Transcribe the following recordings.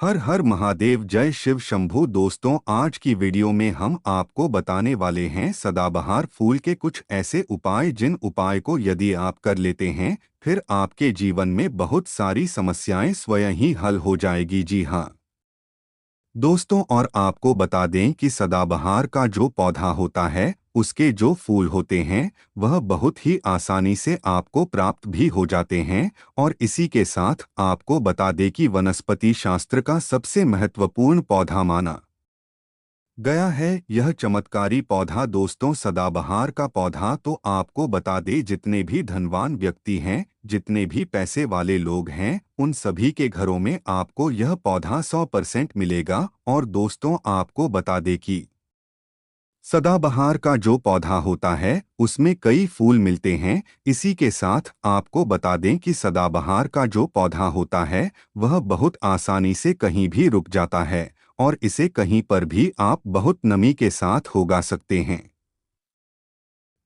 हर हर महादेव, जय शिव शंभू। दोस्तों, आज की वीडियो में हम आपको बताने वाले हैं सदाबहार फूल के कुछ ऐसे उपाय जिन उपाय को यदि आप कर लेते हैं फिर आपके जीवन में बहुत सारी समस्याएं स्वयं ही हल हो जाएगी। जी हाँ दोस्तों, और आपको बता दें कि सदाबहार का जो पौधा होता है उसके जो फूल होते हैं वह बहुत ही आसानी से आपको प्राप्त भी हो जाते हैं। और इसी के साथ आपको बता दें कि वनस्पति शास्त्र का सबसे महत्वपूर्ण पौधा माना गया है यह चमत्कारी पौधा। दोस्तों, सदाबहार का पौधा तो आपको बता दे जितने भी धनवान व्यक्ति हैं, जितने भी पैसे वाले लोग हैं, उन सभी के घरों में आपको यह पौधा 100% मिलेगा। और दोस्तों, आपको बता दे कि सदाबहार का जो पौधा होता है उसमें कई फूल मिलते हैं। इसी के साथ आपको बता दें कि सदाबहार का जो पौधा होता है वह बहुत आसानी से कहीं भी रुक जाता है और इसे कहीं पर भी आप बहुत नमी के साथ उगा सकते हैं।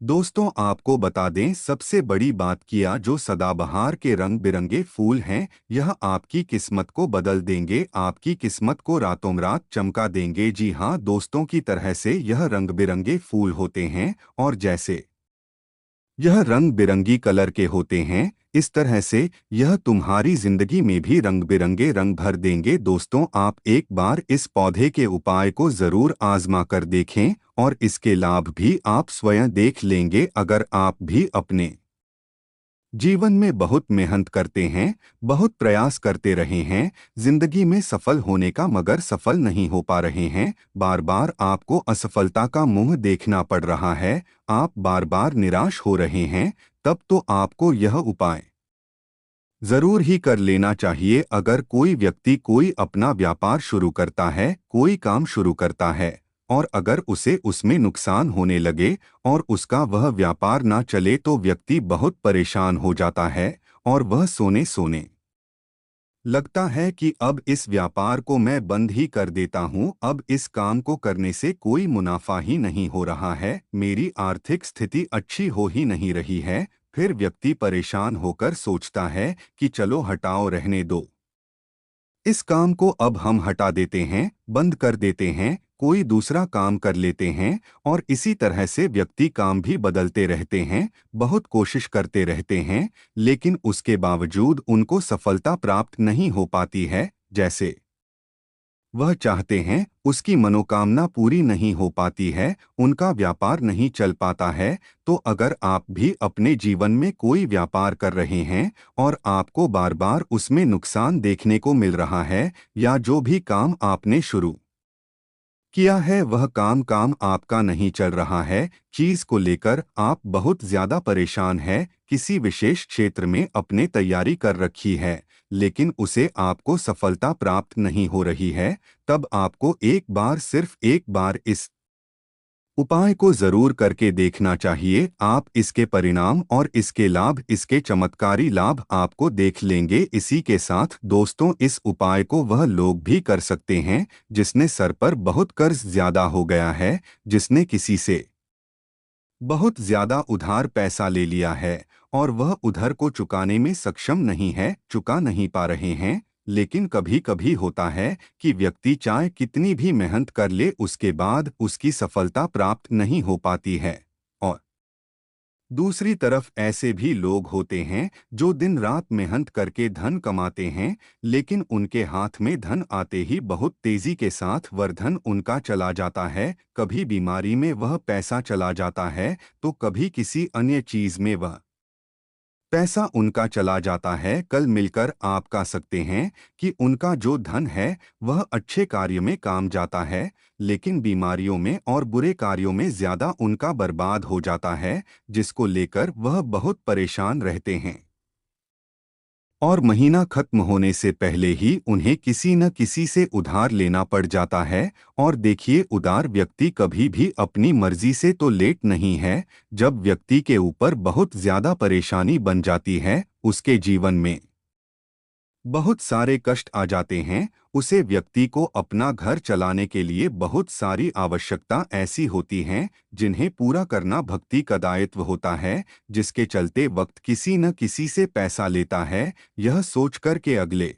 दोस्तों, आपको बता दें सबसे बड़ी बात किया जो सदाबहार के रंग बिरंगे फूल हैं यह आपकी किस्मत को बदल देंगे, आपकी किस्मत को रातों रात चमका देंगे। जी हाँ दोस्तों, की तरह से यह रंग बिरंगे फूल होते हैं और जैसे यह रंग बिरंगी कलर के होते हैं इस तरह से यह तुम्हारी जिंदगी में भी रंग बिरंगे रंग भर देंगे। दोस्तों, आप एक बार इस पौधे के उपाय को जरूर आजमा कर देखें और इसके लाभ भी आप स्वयं देख लेंगे। अगर आप भी अपने जीवन में बहुत मेहनत करते हैं, बहुत प्रयास करते रहे हैं जिंदगी में सफल होने का, मगर सफल नहीं हो पा रहे हैं, बार बार आपको असफलता का मुंह देखना पड़ रहा है, आप बार बार निराश हो रहे हैं, तब तो आपको यह उपाय जरूर ही कर लेना चाहिए। अगर कोई व्यक्ति कोई अपना व्यापार शुरू करता है, कोई काम शुरू करता है और अगर उसे उसमें नुकसान होने लगे और उसका वह व्यापार ना चले तो व्यक्ति बहुत परेशान हो जाता है और वह सोने सोने लगता है कि अब इस व्यापार को मैं बंद ही कर देता हूं, अब इस काम को करने से कोई मुनाफा ही नहीं हो रहा है, मेरी आर्थिक स्थिति अच्छी हो ही नहीं रही है। फिर व्यक्ति परेशान होकर सोचता है कि चलो हटाओ, रहने दो, इस काम को अब हम हटा देते हैं, बंद कर देते हैं, कोई दूसरा काम कर लेते हैं। और इसी तरह से व्यक्ति काम भी बदलते रहते हैं, बहुत कोशिश करते रहते हैं, लेकिन उसके बावजूद उनको सफलता प्राप्त नहीं हो पाती है। जैसे वह चाहते हैं उसकी मनोकामना पूरी नहीं हो पाती है, उनका व्यापार नहीं चल पाता है। तो अगर आप भी अपने जीवन में कोई व्यापार कर रहे हैं और आपको बार बार उसमें नुकसान देखने को मिल रहा है या जो भी काम आपने शुरू किया है वह काम आपका नहीं चल रहा है, चीज को लेकर आप बहुत ज्यादा परेशान है, किसी विशेष क्षेत्र में अपने तैयारी कर रखी है लेकिन उसे आपको सफलता प्राप्त नहीं हो रही है, तब आपको एक बार, सिर्फ एक बार इस उपाय को जरूर करके देखना चाहिए। आप इसके परिणाम और इसके लाभ, इसके चमत्कारी लाभ आपको देख लेंगे। इसी के साथ दोस्तों, इस उपाय को वह लोग भी कर सकते हैं जिसने सर पर बहुत कर्ज ज्यादा हो गया है, जिसने किसी से बहुत ज्यादा उधार पैसा ले लिया है और वह उधर को चुकाने में सक्षम नहीं है, चुका नहीं पा रहे हैं। लेकिन कभी कभी होता है कि व्यक्ति चाहे कितनी भी मेहनत कर ले उसके बाद उसकी सफलता प्राप्त नहीं हो पाती है। और दूसरी तरफ ऐसे भी लोग होते हैं जो दिन रात मेहनत करके धन कमाते हैं लेकिन उनके हाथ में धन आते ही बहुत तेजी के साथ वह धन उनका चला जाता है, कभी बीमारी में वह पैसा चला जाता है तो कभी किसी अन्य चीज में वह पैसा उनका चला जाता है। कल मिलकर आप कह सकते हैं कि उनका जो धन है वह अच्छे कार्य में काम जाता है लेकिन बीमारियों में और बुरे कार्यों में ज्यादा उनका बर्बाद हो जाता है, जिसको लेकर वह बहुत परेशान रहते हैं और महीना खत्म होने से पहले ही उन्हें किसी न किसी से उधार लेना पड़ जाता है। और देखिए, उदार व्यक्ति कभी भी अपनी मर्जी से तो लेट नहीं है, जब व्यक्ति के ऊपर बहुत ज्यादा परेशानी बन जाती है, उसके जीवन में बहुत सारे कष्ट आ जाते हैं, उसे व्यक्ति को अपना घर चलाने के लिए बहुत सारी आवश्यकता ऐसी होती हैं जिन्हें पूरा करना भक्ति का दायित्व होता है, जिसके चलते वक्त किसी न किसी से पैसा लेता है, यह सोचकर के अगले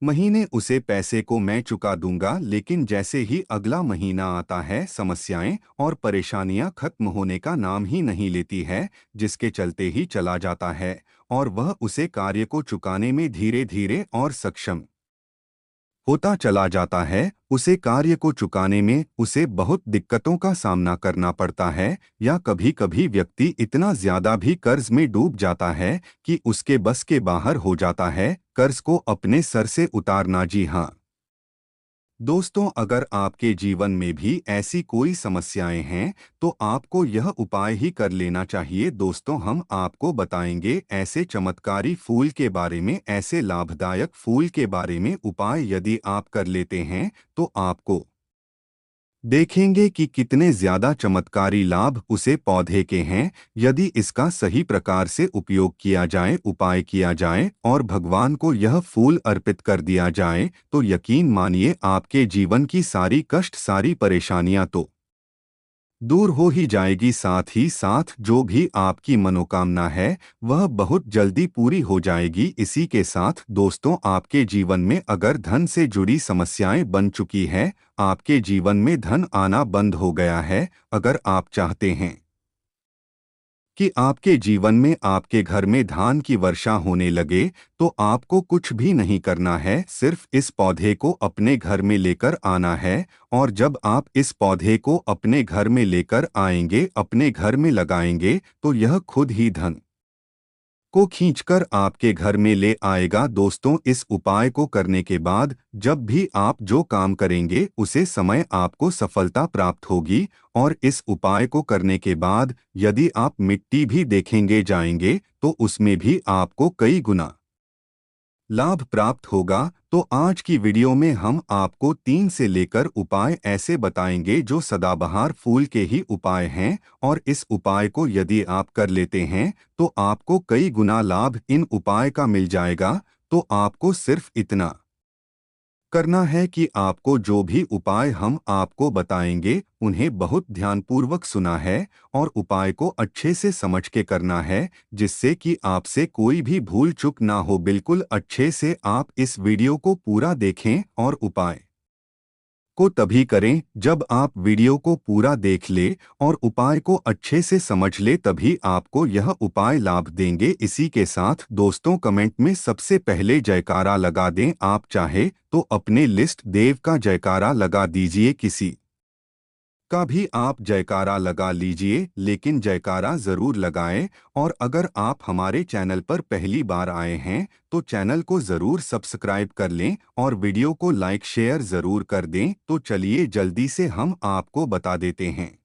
महीने उसे पैसे को मैं चुका दूंगा, लेकिन जैसे ही अगला महीना आता है समस्याएं और परेशानियां खत्म होने का नाम ही नहीं लेती है, जिसके चलते ही चला जाता है और वह उसे कार्य को चुकाने में धीरे धीरे और सक्षम होता चला जाता है। उसे कार्य को चुकाने में उसे बहुत दिक्कतों का सामना करना पड़ता है, या कभी कभी व्यक्ति इतना ज्यादा भी कर्ज में डूब जाता है कि उसके बस के बाहर हो जाता है कर्ज को अपने सर से उतारना। जी हाँ दोस्तों, अगर आपके जीवन में भी ऐसी कोई समस्याएं हैं तो आपको यह उपाय ही कर लेना चाहिए। दोस्तों, हम आपको बताएंगे ऐसे चमत्कारी फूल के बारे में, ऐसे लाभदायक फूल के बारे में उपाय यदि आप कर लेते हैं तो आपको देखेंगे कि कितने ज्यादा चमत्कारी लाभ उसे पौधे के हैं यदि इसका सही प्रकार से उपयोग किया जाए, उपाय किया जाए और भगवान को यह फूल अर्पित कर दिया जाए, तो यकीन मानिए आपके जीवन की सारी कष्ट, सारी परेशानियां तो दूर हो ही जाएगी। साथ ही साथ जो भी आपकी मनोकामना है वह बहुत जल्दी पूरी हो जाएगी। इसी के साथ दोस्तों, आपके जीवन में अगर धन से जुड़ी समस्याएं बन चुकी है, आपके जीवन में धन आना बंद हो गया है, अगर आप चाहते हैं कि आपके जीवन में, आपके घर में धान की वर्षा होने लगे, तो आपको कुछ भी नहीं करना है, सिर्फ इस पौधे को अपने घर में लेकर आना है। और जब आप इस पौधे को अपने घर में लेकर आएंगे, अपने घर में लगाएंगे, तो यह खुद ही धन को खींचकर आपके घर में ले आएगा। दोस्तों, इस उपाय को करने के बाद जब भी आप जो काम करेंगे उसे समय आपको सफलता प्राप्त होगी। और इस उपाय को करने के बाद यदि आप मिट्टी भी देखेंगे जाएंगे तो उसमें भी आपको कई गुना लाभ प्राप्त होगा। तो आज की वीडियो में हम आपको 3 से लेकर उपाय ऐसे बताएंगे जो सदाबहार फूल के ही उपाय हैं, और इस उपाय को यदि आप कर लेते हैं तो आपको कई गुना लाभ इन उपाय का मिल जाएगा। तो आपको सिर्फ इतना करना है कि आपको जो भी उपाय हम आपको बताएंगे उन्हें बहुत ध्यानपूर्वक सुना है और उपाय को अच्छे से समझ के करना है, जिससे कि आपसे कोई भी भूल चूक ना हो। बिल्कुल अच्छे से आप इस वीडियो को पूरा देखें और उपाय को तभी करें जब आप वीडियो को पूरा देख ले और उपाय को अच्छे से समझ ले, तभी आपको यह उपाय लाभ देंगे। इसी के साथ दोस्तों, कमेंट में सबसे पहले जयकारा लगा दें। आप चाहे तो अपने लिस्ट देव का जयकारा लगा दीजिए, किसी का भी आप जयकारा लगा लीजिए, लेकिन जयकारा जरूर लगाएं। और अगर आप हमारे चैनल पर पहली बार आए हैं तो चैनल को जरूर सब्सक्राइब कर लें और वीडियो को लाइक शेयर जरूर कर दें। तो चलिए जल्दी से हम आपको बता देते हैं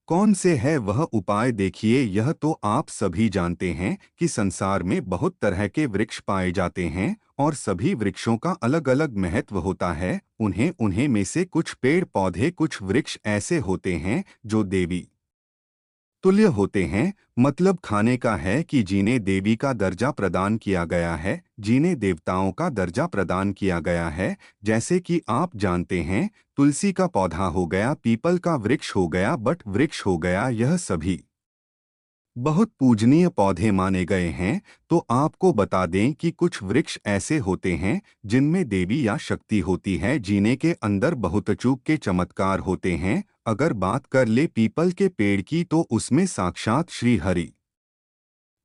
कौन से है वह उपाय। देखिए, यह तो आप सभी जानते हैं कि संसार में बहुत तरह के वृक्ष पाए जाते हैं और सभी वृक्षों का अलग अलग महत्व होता है। उन्हें उन्हें में से कुछ पेड़ पौधे, कुछ वृक्ष ऐसे होते हैं जो देवी तुल्य होते हैं। मतलब खाने का है कि जिन्हें देवी का दर्जा प्रदान किया गया है, जिन्हें देवताओं का दर्जा प्रदान किया गया है। जैसे कि आप जानते हैं, तुलसी का पौधा हो गया, पीपल का वृक्ष हो गया, बट वृक्ष हो गया, यह सभी बहुत पूजनीय पौधे माने गए हैं। तो आपको बता दें कि कुछ वृक्ष ऐसे होते हैं जिनमें देवी या शक्ति होती है, जिन्हें के अंदर बहुत अचूक के चमत्कार होते हैं। अगर बात कर ले पीपल के पेड़ की, तो उसमें साक्षात श्री हरि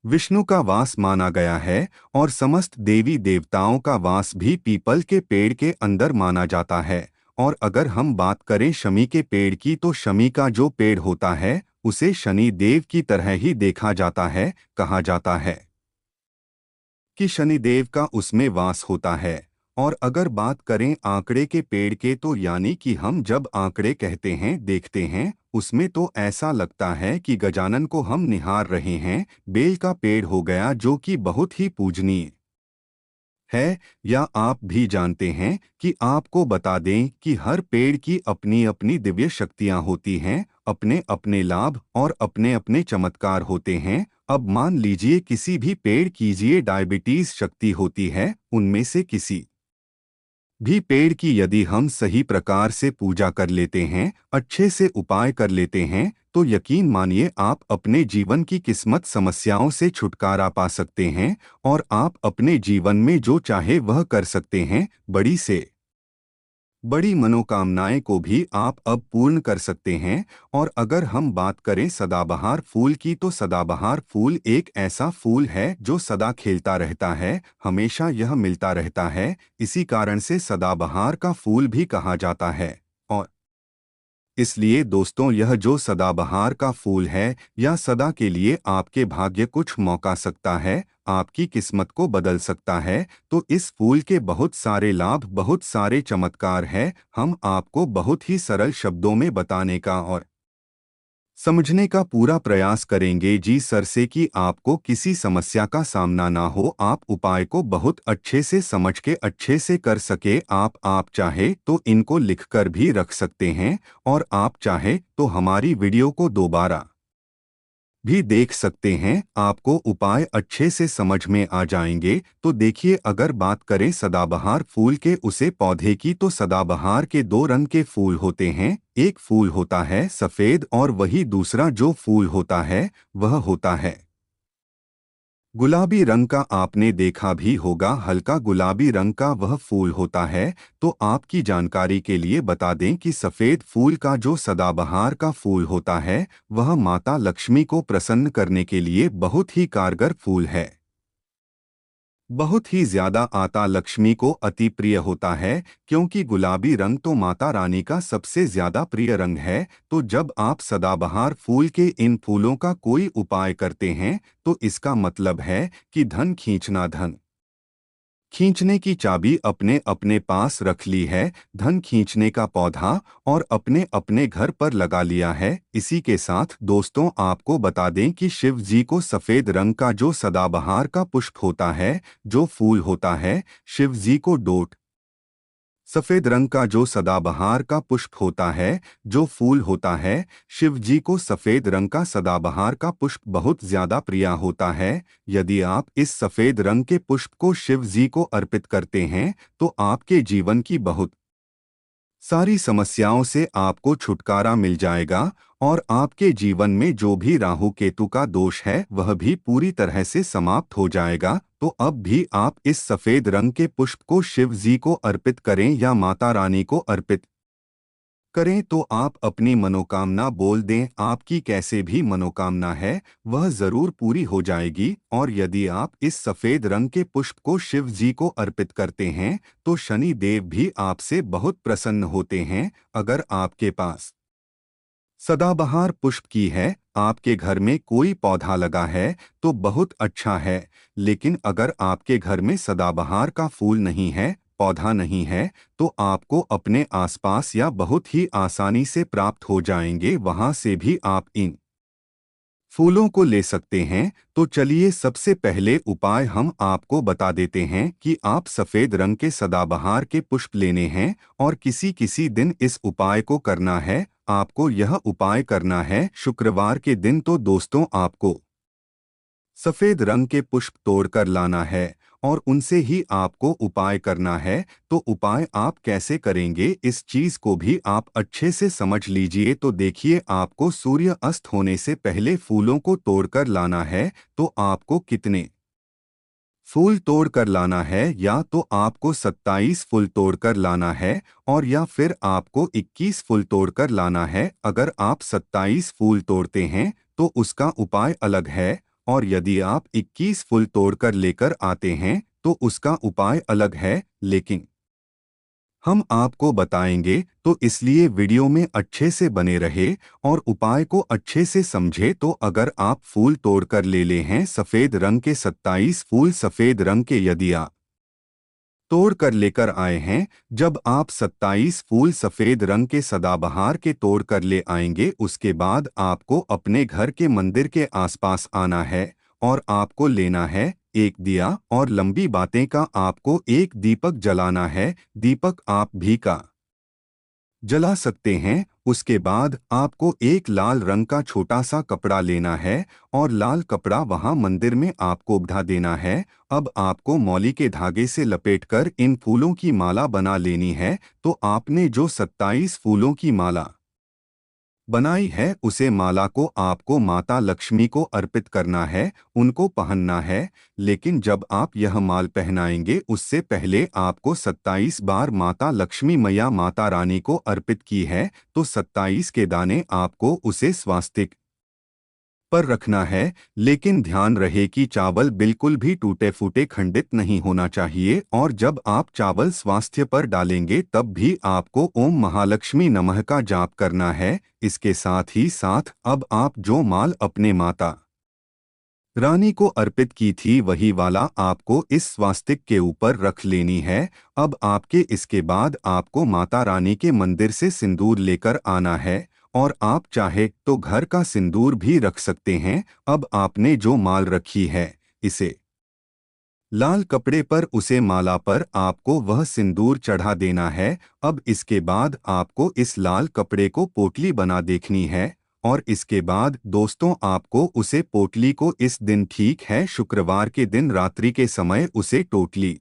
विष्णु का वास माना गया है और समस्त देवी देवताओं का वास भी पीपल के पेड़ के अंदर माना जाता है। और अगर हम बात करें शमी के पेड़ की, तो शमी का जो पेड़ होता है उसे शनि देव की तरह ही देखा जाता है। कहा जाता है कि शनिदेव का उसमें वास होता है। और अगर बात करें आंकड़े के पेड़ के, तो यानी कि हम जब आंकड़े कहते हैं, देखते हैं, उसमें तो ऐसा लगता है कि गजानन को हम निहार रहे हैं। बेल का पेड़ हो गया जो कि बहुत ही पूजनीय है। या आप भी जानते हैं कि आपको बता दें कि हर पेड़ की अपनी अपनी दिव्य शक्तियां होती हैं, अपने अपने लाभ और अपने अपने चमत्कार होते हैं। अब मान लीजिए किसी भी पेड़ कीजिए डायबिटीज शक्ति होती है, उनमें से किसी भी पेड़ की यदि हम सही प्रकार से पूजा कर लेते हैं, अच्छे से उपाय कर लेते हैं, तो यकीन मानिए आप अपने जीवन की किस्मत समस्याओं से छुटकारा पा सकते हैं और आप अपने जीवन में जो चाहे वह कर सकते हैं। बड़ी से बड़ी मनोकामनाएं को भी आप अब पूर्ण कर सकते हैं। और अगर हम बात करें सदाबहार फूल की, तो सदाबहार फूल एक ऐसा फूल है जो सदा खिलता रहता है, हमेशा यह मिलता रहता है। इसी कारण से सदाबहार का फूल भी कहा जाता है। और इसलिए दोस्तों, यह जो सदाबहार का फूल है, यह सदा के लिए आपके भाग्य कुछ मौका सकता है, आपकी किस्मत को बदल सकता है। तो इस फूल के बहुत सारे लाभ, बहुत सारे चमत्कार हैं। हम आपको बहुत ही सरल शब्दों में बताने का और समझने का पूरा प्रयास करेंगे जी सर से, कि आपको किसी समस्या का सामना ना हो, आप उपाय को बहुत अच्छे से समझ के अच्छे से कर सके। आप चाहे तो इनको लिखकर भी रख सकते हैं और आप चाहे तो हमारी वीडियो को दोबारा भी देख सकते हैं, आपको उपाय अच्छे से समझ में आ जाएंगे। तो देखिए, अगर बात करें सदाबहार फूल के उसे पौधे की, तो सदाबहार के दो रंग के फूल होते हैं। एक फूल होता है सफ़ेद और वही दूसरा जो फूल होता है वह होता है गुलाबी रंग का। आपने देखा भी होगा, हल्का गुलाबी रंग का वह फूल होता है। तो आपकी जानकारी के लिए बता दें कि सफ़ेद फूल का जो सदाबहार का फूल होता है, वह माता लक्ष्मी को प्रसन्न करने के लिए बहुत ही कारगर फूल है। बहुत ही ज्यादा आता लक्ष्मी को अति प्रिय होता है, क्योंकि गुलाबी रंग तो माता रानी का सबसे ज्यादा प्रिय रंग है। तो जब आप सदाबहार फूल के इन फूलों का कोई उपाय करते हैं, तो इसका मतलब है कि धन खींचने की चाबी अपने अपने पास रख ली है, धन खींचने का पौधा और अपने अपने घर पर लगा लिया है। इसी के साथ दोस्तों, आपको बता दें कि शिव जी को सफ़ेद रंग का जो सदाबहार का पुष्प होता है, जो फूल होता है, शिव जी को डोट सफ़ेद रंग का जो सदाबहार का पुष्प होता है, जो फूल होता है, शिव जी को सफ़ेद रंग का सदाबहार का पुष्प बहुत ज़्यादा प्रिय होता है। यदि आप इस सफ़ेद रंग के पुष्प को शिव जी को अर्पित करते हैं, तो आपके जीवन की बहुत सारी समस्याओं से आपको छुटकारा मिल जाएगा और आपके जीवन में जो भी राहु केतु का दोष है वह भी पूरी तरह से समाप्त हो जाएगा। तो अब भी आप इस सफ़ेद रंग के पुष्प को शिव जी को अर्पित करें या माता रानी को अर्पित करें, तो आप अपनी मनोकामना बोल दें। आपकी कैसे भी मनोकामना है वह जरूर पूरी हो जाएगी। और यदि आप इस सफ़ेद रंग के पुष्प को शिव जी को अर्पित करते हैं, तो शनि देव भी आपसे बहुत प्रसन्न होते हैं। अगर आपके पास सदाबहार पुष्प की है, आपके घर में कोई पौधा लगा है, तो बहुत अच्छा है। लेकिन अगर आपके घर में सदाबहार का फूल नहीं है, पौधा नहीं है, तो आपको अपने आसपास या बहुत ही आसानी से प्राप्त हो जाएंगे, वहां से भी आप इन फूलों को ले सकते हैं। तो चलिए, सबसे पहले उपाय हम आपको बता देते हैं कि आप सफ़ेद रंग के सदाबहार के पुष्प लेने हैं और किसी किसी दिन इस उपाय को करना है। आपको यह उपाय करना है शुक्रवार के दिन। तो दोस्तों, आपको सफ़ेद रंग के पुष्प तोड़कर लाना है और उनसे ही आपको उपाय करना है। तो उपाय आप कैसे करेंगे, इस चीज़ को भी आप अच्छे से समझ लीजिए। तो देखिए, आपको सूर्य अस्त होने से पहले फूलों को तोड़कर लाना है। तो आपको कितने फूल तोड़ कर लाना है, या तो आपको 27 फूल तोड़कर लाना है और या फिर आपको 21 फूल तोड़कर लाना है। अगर आप 27 फूल तोड़ते हैं तो उसका उपाय अलग है, और यदि आप 21 फूल तोड़कर लेकर आते हैं तो उसका उपाय अलग है। लेकिन हम आपको बताएंगे, तो इसलिए वीडियो में अच्छे से बने रहे और उपाय को अच्छे से समझे। तो अगर आप फूल तोड़कर ले ले हैं सफ़ेद रंग के 27 फूल सफ़ेद रंग के, यदि आप तोड़ कर लेकर आए हैं, जब आप 27 फूल सफ़ेद रंग के सदाबहार के तोड़ कर ले आएंगे, उसके बाद आपको अपने घर के मंदिर के आसपास आना है और आपको लेना है एक दिया, और लंबी बातें का आपको एक दीपक जलाना है। दीपक आप भी का जला सकते हैं। उसके बाद आपको एक लाल रंग का छोटा सा कपड़ा लेना है और लाल कपड़ा वहां मंदिर में आपको बंधा देना है। अब आपको मौली के धागे से लपेटकर इन फूलों की माला बना लेनी है। तो आपने जो 27 फूलों की माला बनाई है उसे माला को आपको माता लक्ष्मी को अर्पित करना है, उनको पहनना है। लेकिन जब आप यह माल पहनाएंगे उससे पहले आपको 27 बार माता लक्ष्मी मैया माता रानी को अर्पित की है, तो 27 के दाने आपको उसे स्वास्तिक पर रखना है। लेकिन ध्यान रहे कि चावल बिल्कुल भी टूटे फूटे खंडित नहीं होना चाहिए, और जब आप चावल स्वास्थ्य पर डालेंगे तब भी आपको ओम महालक्ष्मी नमः का जाप करना है। इसके साथ ही साथ अब आप जो माल अपने माता रानी को अर्पित की थी वही वाला आपको इस स्वास्तिक के ऊपर रख लेनी है। अब आपके इसके बाद आपको माता रानी के मंदिर से सिंदूर लेकर आना है, और आप चाहे तो घर का सिंदूर भी रख सकते हैं। अब आपने जो माल रखी है इसे लाल कपड़े पर उसे माला पर आपको वह सिंदूर चढ़ा देना है। अब इसके बाद आपको इस लाल कपड़े को पोटली बना देखनी है, और इसके बाद दोस्तों आपको उसे पोटली को इस दिन ठीक है शुक्रवार के दिन रात्रि के समय उसे टोटली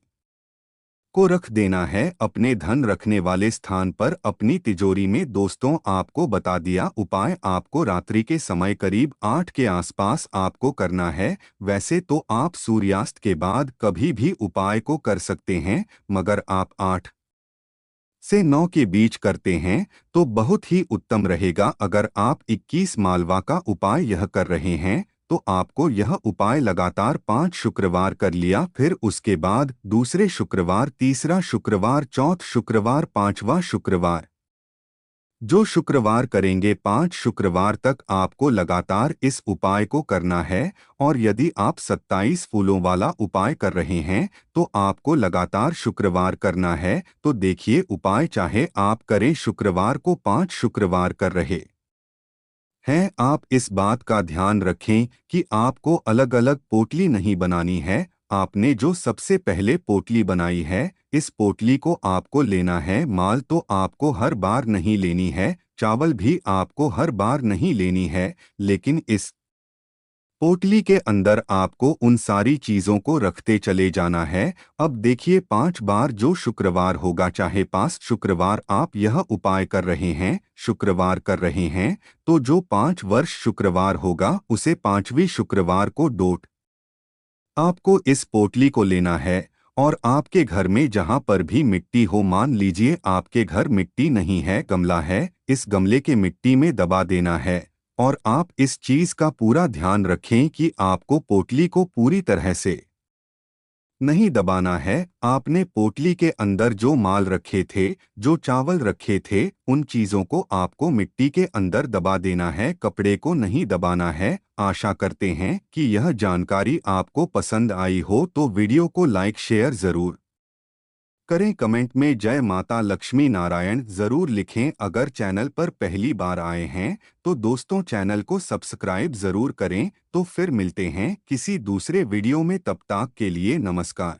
को रख देना है अपने धन रखने वाले स्थान पर अपनी तिजोरी में। दोस्तों आपको बता दिया उपाय आपको रात्रि के समय करीब 8 के आसपास आपको करना है। वैसे तो आप सूर्यास्त के बाद कभी भी उपाय को कर सकते हैं, मगर आप 8 से 9 के बीच करते हैं तो बहुत ही उत्तम रहेगा। अगर आप 21 मालवा का उपाय यह कर रहे हैं तो आपको यह उपाय लगातार 5 शुक्रवार कर लिया, फिर उसके बाद दूसरे शुक्रवार, तीसरा शुक्रवार, चौथ शुक्रवार, पांचवा शुक्रवार, जो शुक्रवार करेंगे 5 शुक्रवार तक आपको लगातार इस उपाय को करना है। और यदि आप 27 फूलों वाला उपाय कर रहे हैं तो आपको लगातार शुक्रवार करना है। तो देखिए उपाय चाहे आप करें शुक्रवार को 5 शुक्रवार कर रहे हैं, आप इस बात का ध्यान रखें कि आपको अलग अलग पोटली नहीं बनानी है। आपने जो सबसे पहले पोटली बनाई है इस पोटली को आपको लेना है। माल तो आपको हर बार नहीं लेनी है, चावल भी आपको हर बार नहीं लेनी है, लेकिन इस पोटली के अंदर आपको उन सारी चीजों को रखते चले जाना है। अब देखिए 5 बार जो शुक्रवार होगा, चाहे 5 शुक्रवार आप यह उपाय कर रहे हैं, शुक्रवार कर रहे हैं, तो जो 5 वर्ष शुक्रवार होगा उसे 5वीं शुक्रवार को डोट आपको इस पोटली को लेना है। और आपके घर में जहां पर भी मिट्टी हो, मान लीजिए आपके घर मिट्टी नहीं है, गमला है, इस गमले के मिट्टी में दबा देना है। और आप इस चीज का पूरा ध्यान रखें कि आपको पोटली को पूरी तरह से नहीं दबाना है। आपने पोटली के अंदर जो माल रखे थे, जो चावल रखे थे, उन चीजों को आपको मिट्टी के अंदर दबा देना है, कपड़े को नहीं दबाना है। आशा करते हैं कि यह जानकारी आपको पसंद आई हो, तो वीडियो को लाइक शेयर जरूर करें। कमेंट में जय माता लक्ष्मी नारायण जरूर लिखें। अगर चैनल पर पहली बार आए हैं तो दोस्तों चैनल को सब्सक्राइब जरूर करें। तो फिर मिलते हैं किसी दूसरे वीडियो में, तब तक के लिए नमस्कार।